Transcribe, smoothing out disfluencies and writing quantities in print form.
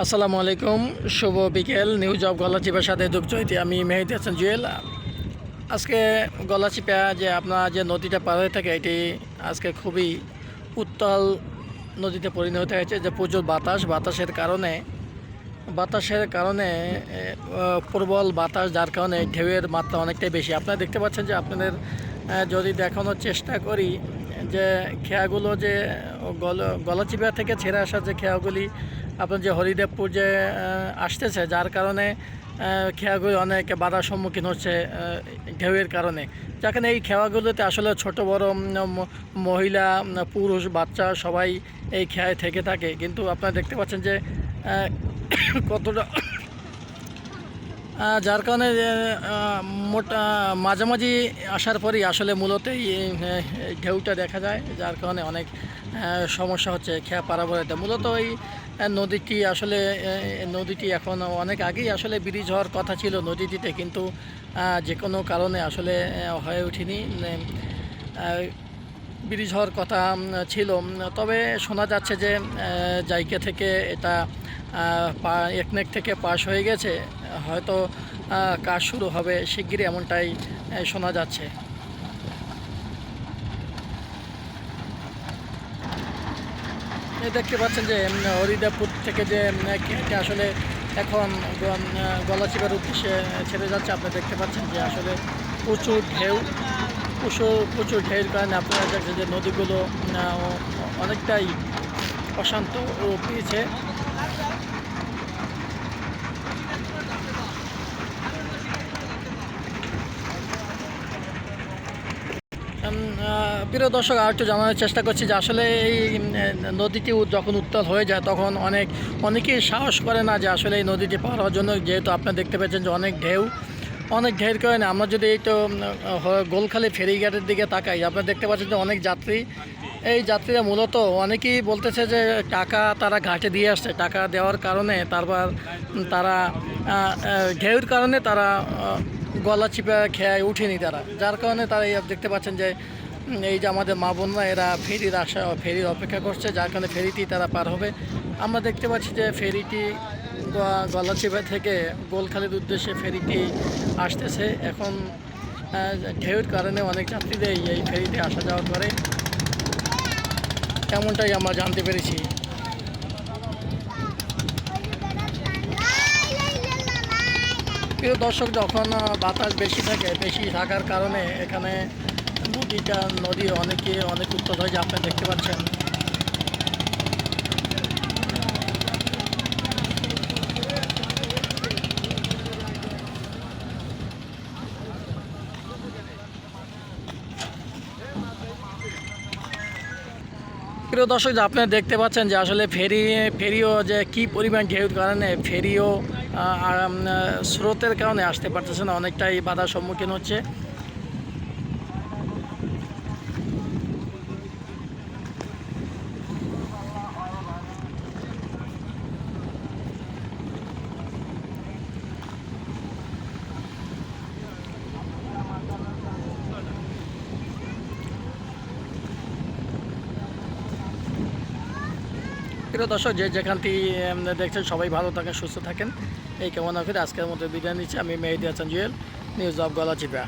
আসসালামু আলাইকুম, শুভ বিকেল। নিউজ অফ গলাচিপার সাথে দুপচইতে আমি মেহেদি হাসান জুয়েল। আজকে গলাচিপা যে আপনার যে নদীটা পার হয়ে থাকে, এটি আজকে খুবই উত্তাল নদীতে পরিণত হয়েছে। যে প্রচুর বাতাসের কারণে প্রবল বাতাস, যার কারণে ঢেউয়ের মাত্রা অনেকটাই বেশি। আপনারা দেখতে পাচ্ছেন যে আপনাদের যদি দেখানোর চেষ্টা করি যে খেয়াগুলো যে গলাচিপা থেকে ছেড়ে আসা যে খেয়াগুলি আপনার যে হরিদেবপুর যে আসতেছে, যার কারণে খেয়াগুলি অনেক বাধার সম্মুখীন হচ্ছে ঢেউয়ের কারণে। যেখানে এই খেয়াগুলোতে আসলে ছোট বড় মহিলা, পুরুষ, বাচ্চা সবাই এই খেয়ায় থেকে থাকে। কিন্তু আপনারা দেখতে পাচ্ছেন যে কতটা, যার কারণে মাঝামাঝি আসার পরই আসলে মূলত এই ঢেউটা দেখা যায়, যার কারণে অনেক সমস্যা হচ্ছে খেয়া পারাপারেতে। মূলত এই নদীটি এখন অনেক আগেই আসলে ব্রিজ হওয়ার কথা ছিল নদীটিতে, কিন্তু যে কোনো কারণে আসলে হয়ে ওঠেনি। ব্রিজ হওয়ার কথা ছিল, তবে শোনা যাচ্ছে যে জায়গা থেকে এটা একনেক থেকে পাশ হয়ে গেছে, হয়তো কাজ শুরু হবে শিগগিরই, এমনটাই শোনা যাচ্ছে। দেখতে পাচ্ছেন যে হরিদেবপুর থেকে যে খেয়াটা আসলে এখন গলাচিপার উদ্দেশ্যে ছেড়ে যাচ্ছে। আপনি দেখতে পাচ্ছেন যে আসলে প্রচুর ঢেউর কারণে আপনারা দেখছেন যে নদীগুলো অনেকটাই অশান্ত রূপ পেয়েছে। প্রিয় দর্শক, আর একটু জানানোর চেষ্টা করছি যে আসলে এই নদীটি যখন উত্তাল হয়ে যায়, তখন অনেকেই সাহস করে না যে আসলে এই নদীটি পার হওয়ার জন্য। যেহেতু আপনারা দেখতে পাচ্ছেন যে অনেক ঢেউর কারণে আমরা যদি এই তো গোলখালি ফেরিঘাটের দিকে তাকাই, আপনারা দেখতে পাচ্ছেন যে অনেক এই যাত্রীরা মূলত অনেকেই বলতেছে যে টাকা তারা ঘাটে দিয়ে আসছে, টাকা দেওয়ার কারণে তারপর তারা ঢেউর কারণে তারা গলাচিপা খেয়ায় উঠেনি তারা, যার কারণে তারা দেখতে পাচ্ছেন যে এই যে আমাদের মা বোনরা এরা ফেরির অপেক্ষা করছে, যার কারণে ফেরিটি তারা পার হবে। আমরা দেখতে পাচ্ছি যে ফেরিটি গলাচিপা থেকে গোলখালির উদ্দেশ্যে ফেরিটি আসতেছে। এখন ঢেউর কারণে অনেক যাত্রীদের এই ফেরিতে আসা যাওয়া করে, এমনটাই আমরা জানতে পেরেছি। প্রিয় দর্শক, যখন বাতাস বেশি থাকার কারণে এখানে নদী অনেক উত্তল হয়ে যায়, আপনি দেখতে পাচ্ছেন। প্রিয় দর্শক, যে আপনারা দেখতে পাচ্ছেন যে আসলে ফেরিও যে কি পরিমাণ ঢেউর কারণে ফেরিও স্রোতের কারণে আসতে পারতেছে না, অনেকটাই বাধার সম্মুখীন হচ্ছে। প্রিয় দর্শক, যেখান থেকে দেখছেন সবাই ভালো থাকেন, সুস্থ থাকেন, এই কামনা করে আজকের মতো বিদায় নিচ্ছি। আমি মেহেদি হাসান জুয়েল, নিউজ অফ গলাচিপা।